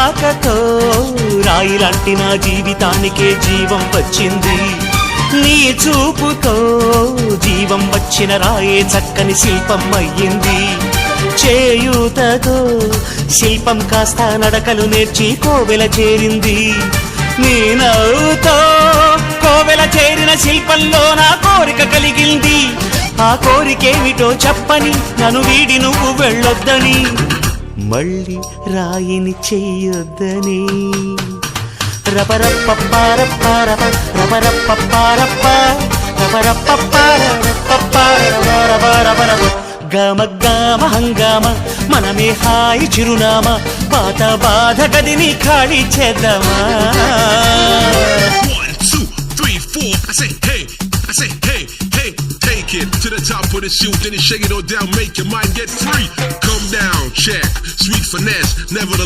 రాకతో రాయిలాంటి నా జీవితానికే జీవం వచ్చింది. నీ చూపుతో జీవం వచ్చిన రాయే చక్కని శిల్పం అయ్యింది. చేయూతతో శిల్పం కాస్త నడకలు నేర్చి కోవెల చేరింది. నీ నవ్వుతో కోవెల చేరిన శిల్పంలో నా కోరిక కలిగింది. ఆ కోరికేమిటో చెప్పని నన్ను వీడి నువ్వు వెళ్ళొద్దని, మళ్ళీ రాయిని చెయ్యొద్దని. రపరప్పపారప్పారప రపరప్పపారప్ప రపరప్పపారపపారపరపరపరపరపర గమ గమ హంగామ మనమే హాయి చిరునామా. పాత బాధ గదిని ఖాళీ చేద్దామా. 1 2 3 4 I say hey, I say hey, hey, take it to the top of the shoot, then you shake it all down, make your mind get free. Come down, check, sweet finesse, never